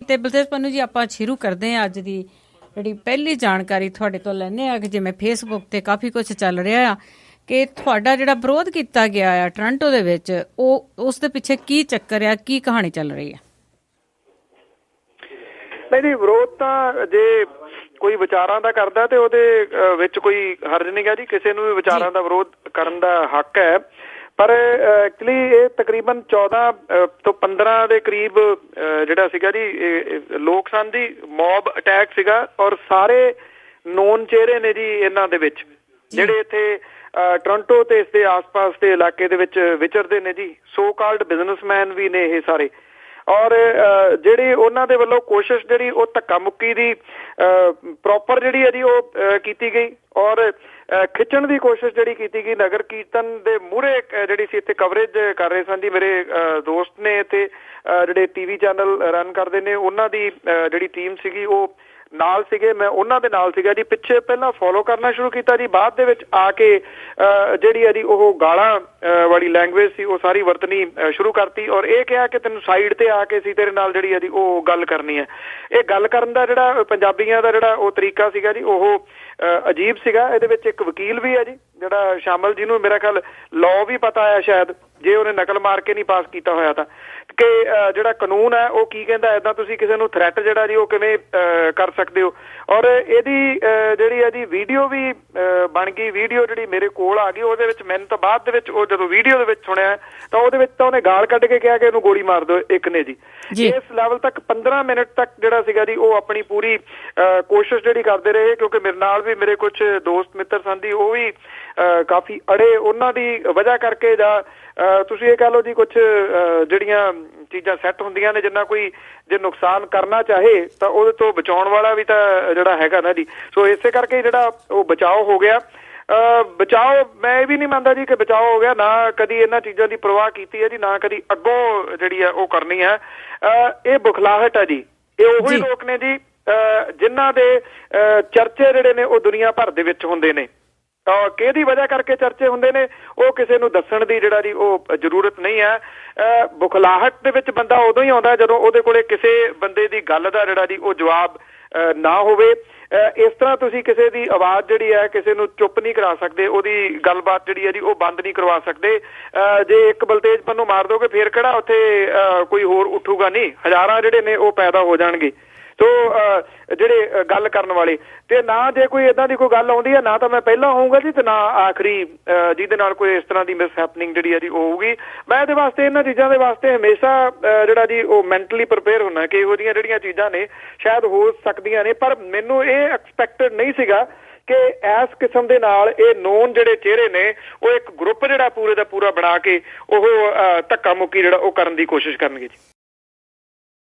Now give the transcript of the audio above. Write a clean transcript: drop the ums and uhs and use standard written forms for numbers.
ਤੇ ਬਲਤੇਜ ਪੰਨੂ ਜੀ ਆਪਾਂ ਸ਼ੁਰੂ ਕਰਦੇ ਹਾਂ ਅੱਜ ਦੀ ਜਿਹੜੀ ਪਹਿਲੀ ਜਾਣਕਾਰੀ ਤੁਹਾਡੇ ਤੋਂ ਲੈਣੇ ਆ ਕਿ ਜਿਵੇਂ ਫੇਸਬੁੱਕ ਤੇ ਕਾਫੀ ਕੁਝ ਚੱਲ ਰਿਹਾ ਆ ਕਿ ਤੁਹਾਡਾ ਜਿਹੜਾ ਵਿਰੋਧ ਕੀਤਾ ਗਿਆ ਆ ਟੋਰਾਂਟੋ ਦੇ ਵਿੱਚ ਉਹ ਉਸ ਦੇ ਪਿੱਛੇ ਕੀ ਚੱਕਰ ਆ, ਕੀ ਕਹਾਣੀ ਚੱਲ ਰਹੀ ਹੈ? ਨਹੀਂ ਜੀ, ਵਿਰੋਧ ਤਾਂ ਜੇ ਕੋਈ ਵਿਚਾਰਾਂ ਦਾ ਕਰਦਾ ਤੇ ਉਹਦੇ ਵਿੱਚ ਕੋਈ ਹਰਜ ਨਹੀਂ ਗਾ ਜੀ। ਕਿਸੇ ਨੂੰ ਵੀ ਵਿਚਾਰਾਂ ਦਾ ਵਿਰੋਧ ਕਰਨ ਦਾ ਹੱਕ ਹੈ, ਪਰ ਐਕਚੁਅਲੀ ਇਹ ਤਕਰੀਬਨ 14 ਤੋਂ 15 ਦੇ ਕਰੀਬ ਜਿਹੜਾ ਸੀਗਾ ਜੀ ਲੋਕ ਸਨ ਦੀ ਮੌਬ ਅਟੈਕ ਸੀਗਾ, ਔਰ ਸਾਰੇ ਨੋਨ ਚਿਹਰੇ ਨੇ ਜੀ ਇਹਨਾਂ ਦੇ ਵਿੱਚ ਜਿਹੜੇ ਇੱਥੇ ਟੋਰਾਂਟੋ ਤੇ ਇਸ ਦੇ ਆਸ-ਪਾਸ ਦੇ ਇਲਾਕੇ ਦੇ ਵਿੱਚ ਵਿਚਰਦੇ ਨੇ ਜੀ। ਸੋ ਕਾਲਡ ਬਿਜ਼ਨਸਮੈਨ ਵੀ ਨੇ ਇਹ ਸਾਰੇ, ਔਰ ਜਿਹੜੀ ਉਹਨਾਂ ਦੇ ਵੱਲੋਂ ਕੋਸ਼ਿਸ਼ ਜਿਹੜੀ ਉਹ ਧੱਕਾ ਮੁੱਕੀ ਦੀ ਪ੍ਰੋਪਰ ਜਿਹੜੀ ਹੈ ਜੀ ਉਹ ਕੀਤੀ ਗਈ, ਔਰ ਖਿੱਚਣ ਦੀ ਕੋਸ਼ਿਸ਼ ਜਿਹੜੀ ਕੀਤੀ ਗਈ। ਨਗਰ ਕੀਰਤਨ ਦੇ ਮੂਹਰੇ ਜਿਹੜੀ ਸੀ ਇੱਥੇ ਕਵਰੇਜ ਕਰ ਰਹੇ ਸਨ ਜੀ ਮੇਰੇ ਦੋਸਤ ਨੇ ਇੱਥੇ ਜਿਹੜੇ TV ਚੈਨਲ ਰਨ ਕਰਦੇ ਨੇ, ਉਹਨਾਂ ਦੀ ਜਿਹੜੀ ਟੀਮ ਸੀਗੀ ਉਹ ਨਾਲ ਸੀਗੇ, ਮੈਂ ਉਹਨਾਂ ਦੇ ਨਾਲ ਸੀਗਾ ਜੀ। ਪਿੱਛੇ ਪਹਿਲਾਂ ਫੋਲੋ ਕਰਨਾ ਸ਼ੁਰੂ ਕੀਤਾ ਜੀ, ਬਾਅਦ ਦੇ ਵਿੱਚ ਆ ਕੇ ਜਿਹੜੀ ਹੈ ਜੀ ਉਹ ਗਾਲਾਂ ਵਾਲੀ ਲੈਂਗੁਏਜ ਸੀ ਉਹ ਸਾਰੀ ਵਰਤਣੀ ਸ਼ੁਰੂ ਕਰਤੀ, ਔਰ ਇਹ ਕਿਹਾ ਕਿ ਤੈਨੂੰ ਸਾਈਡ ਤੇ ਆ ਕੇ ਸੀ ਤੇਰੇ ਨਾਲ ਜਿਹੜੀ ਹੈ ਜੀ ਉਹ ਗੱਲ ਕਰਨੀ ਹੈ। ਇਹ ਗੱਲ ਕਰਨ ਦਾ ਜਿਹੜਾ ਪੰਜਾਬੀਆਂ ਦਾ ਜਿਹੜਾ ਉਹ ਤਰੀਕਾ ਸੀਗਾ ਜੀ ਉਹ ਅਜੀਬ ਸੀਗਾ। ਇਹਦੇ ਵਿੱਚ ਇੱਕ ਵਕੀਲ ਵੀ ਹੈ ਜੀ ਜਿਹੜਾ ਸ਼ਾਮਲ, ਜਿਹਨੂੰ ਮੇਰਾ ਖਿਆਲ ਲਾਅ ਵੀ ਪਤਾ ਹੈ ਸ਼ਾਇਦ, ਜੇ ਉਹਨੇ ਨਕਲ ਮਾਰ ਕੇ ਨਹੀਂ ਪਾਸ ਕੀਤਾ ਹੋਇਆ ਤਾਂ, ਕਿ ਜਿਹੜਾ ਕਾਨੂੰਨ ਹੈ ਉਹ ਕੀ ਕਹਿੰਦਾ, ਏਦਾਂ ਤੁਸੀਂ ਕਿਸੇ ਨੂੰ ਥ੍ਰੈਟ ਜਿਹੜਾ ਜੀ ਉਹ ਕਿਵੇਂ ਕਰ ਸਕਦੇ ਹੋ। ਔਰ ਇਹਦੀ ਜਿਹੜੀ ਹੈ ਜੀ ਵੀਡੀਓ ਵੀ ਬਣ ਗਈ, ਵੀਡੀਓ ਜਿਹੜੀ ਮੇਰੇ ਕੋਲ ਆ ਗਈ। ਉਹਦੇ ਵਿੱਚ ਮੈਨੂੰ ਤਾਂ ਬਾਅਦ ਦੇ ਵਿੱਚ ਉਹ ਜਦੋਂ ਵੀਡੀਓ ਦੇ ਵਿੱਚ ਸੁਣਿਆ ਤਾਂ ਉਹਦੇ ਵਿੱਚ ਤਾਂ ਉਹਨੇ ਗਾਲ ਕੱਢ ਕੇ ਕਿਹਾ ਕਿ ਇਹਨੂੰ ਗੋਲੀ ਮਾਰ ਦਿਓ ਇੱਕ ਨੇ ਜੀ। ਇਸ ਲੈਵਲ ਤੱਕ 15 ਮਿੰਟ ਤੱਕ ਜਿਹੜਾ ਸੀਗਾ ਜੀ ਉਹ ਆਪਣੀ ਪੂਰੀ ਕੋਸ਼ਿਸ਼ ਜਿਹੜੀ ਕਰਦੇ ਰਹੇ, ਕਿਉਂਕਿ ਮੇਰੇ ਨਾਲ ਵੀ ਮੇਰੇ ਕੁਛ ਦੋਸਤ ਮਿੱਤਰ ਸਨ ਜੀ, ਉਹ ਵੀ ਕਾਫੀ ਅੜੇ ਉਹਨਾਂ ਦੀ ਵਜ੍ਹਾ ਕਰਕੇ, ਜਾਂ ਤੁਸੀਂ ਇਹ ਕਹਿ ਲਓ ਜੀ ਕੁਛ ਜਿਹੜੀਆਂ ਚੀਜ਼ਾਂ ਸੈੱਟ ਹੁੰਦੀਆਂ ਨੇ, ਜਿੰਨਾ ਕੋਈ ਜੇ ਨੁਕਸਾਨ ਕਰਨਾ ਚਾਹੇ ਤਾਂ ਉਹਦੇ ਤੋਂ ਬਚਾਉਣ ਵਾਲਾ ਵੀ ਤਾਂ ਜਿਹੜਾ ਹੈਗਾ ਨਾ ਜੀ। ਸੋ ਇਸੇ ਕਰਕੇ ਜਿਹੜਾ ਉਹ ਬਚਾਓ ਹੋ ਗਿਆ। ਬਚਾਓ ਮੈਂ ਇਹ ਵੀ ਨਹੀਂ ਮੰਨਦਾ ਜੀ ਕਿ ਬਚਾਓ ਹੋ ਗਿਆ, ਨਾ ਕਦੀ ਇਹਨਾਂ ਚੀਜ਼ਾਂ ਦੀ ਪਰਵਾਹ ਕੀਤੀ ਹੈ ਜੀ, ਨਾ ਕਦੀ ਅੱਗੋਂ ਜਿਹੜੀ ਹੈ ਉਹ ਕਰਨੀ ਹੈ। ਇਹ ਬੁਖਲਾਹਟ ਹੈ ਜੀ। ਇਹ ਉਹੀ ਲੋਕ ਨੇ ਜੀ ਜਿਨ੍ਹਾਂ ਦੇ ਚਰਚੇ ਜਿਹੜੇ ਨੇ ਉਹ ਦੁਨੀਆ ਭਰ ਦੇ ਵਿੱਚ ਹੁੰਦੇ ਨੇ। ਕਿਹਦੀ ਵਜ੍ਹਾ ਕਰਕੇ ਚਰਚੇ ਹੁੰਦੇ ਨੇ ਉਹ ਕਿਸੇ ਨੂੰ ਦੱਸਣ ਦੀ ਜਿਹੜਾ ਜੀ ਉਹ ਜ਼ਰੂਰਤ ਨਹੀਂ ਹੈ। ਬੁਖਲਾਹਟ ਦੇ ਵਿੱਚ ਬੰਦਾ ਉਦੋਂ ਹੀ ਆਉਂਦਾ ਜਦੋਂ ਉਹਦੇ ਕੋਲੇ ਕਿਸੇ ਬੰਦੇ ਦੀ ਗੱਲ ਦਾ ਜਿਹੜਾ ਜੀ ਉਹ ਜਵਾਬ ਨਾ ਹੋਵੇ। ਇਸ ਤਰ੍ਹਾਂ ਤੁਸੀਂ ਕਿਸੇ ਦੀ ਆਵਾਜ਼ ਜਿਹੜੀ ਹੈ ਕਿਸੇ ਨੂੰ ਚੁੱਪ ਨਹੀਂ ਕਰਾ ਸਕਦੇ, ਉਹਦੀ ਗੱਲਬਾਤ ਜਿਹੜੀ ਹੈ ਜੀ ਉਹ ਬੰਦ ਨਹੀਂ ਕਰਵਾ ਸਕਦੇ। ਜੇ ਇੱਕ ਬਲਤੇਜ ਪੰਨੂ ਮਾਰ ਦੋਗੇ ਫੇਰ ਕਿਹੜਾ ਉੱਥੇ ਕੋਈ ਹੋਰ ਉੱਠੂਗਾ ਨਹੀਂ, ਹਜ਼ਾਰਾਂ ਜਿਹੜੇ ਨੇ ਉਹ ਪੈਦਾ ਹੋ ਜਾਣਗੇ। ਸੋ ਜਿਹੜੇ ਗੱਲ ਕਰਨ ਵਾਲੇ, ਤੇ ਨਾ ਜੇ ਕੋਈ ਏਦਾਂ ਦੀ ਕੋਈ ਗੱਲ ਆਉਂਦੀ ਹੈ ਨਾ ਤਾਂ ਮੈਂ ਪਹਿਲਾਂ ਹੋਊਂਗਾ ਜੀ ਤੇ ਨਾ ਆਖਰੀ ਜਿਹਦੇ ਨਾਲ ਕੋਈ ਇਸ ਤਰ੍ਹਾਂ ਦੀ ਮਿਸ ਹੈਪਨਿੰਗ ਜਿਹੜੀ ਹੈ ਜੀ ਉਹ ਹੋਊਗੀ। ਮੈਂ ਇਹਦੇ ਵਾਸਤੇ ਇਹਨਾਂ ਚੀਜ਼ਾਂ ਦੇ ਵਾਸਤੇ ਹਮੇਸ਼ਾ ਜਿਹੜਾ ਜੀ ਉਹ ਮੈਂਟਲੀ ਪ੍ਰੀਪੇਅਰ ਹੋਣਾ ਕਿ ਇਹੋ ਜਿਹੀਆਂ ਜਿਹੜੀਆਂ ਚੀਜ਼ਾਂ ਨੇ ਸ਼ਾਇਦ ਹੋ ਸਕਦੀਆਂ ਨੇ, ਪਰ ਮੈਨੂੰ ਇਹ ਐਕਸਪੈਕਟਡ ਨਹੀਂ ਸੀਗਾ ਕਿ ਇਸ ਕਿਸਮ ਦੇ ਨਾਲ ਇਹ ਨੋਨ ਜਿਹੜੇ ਚਿਹਰੇ ਨੇ ਉਹ ਇੱਕ ਗਰੁੱਪ ਜਿਹੜਾ ਪੂਰੇ ਦਾ ਪੂਰਾ ਬਣਾ ਕੇ ਉਹ ਧੱਕਾ ਮੁੱਕੀ ਜਿਹੜਾ ਉਹ ਕਰਨ ਦੀ ਕੋਸ਼ਿਸ਼ ਕਰਨਗੇ ਜੀ।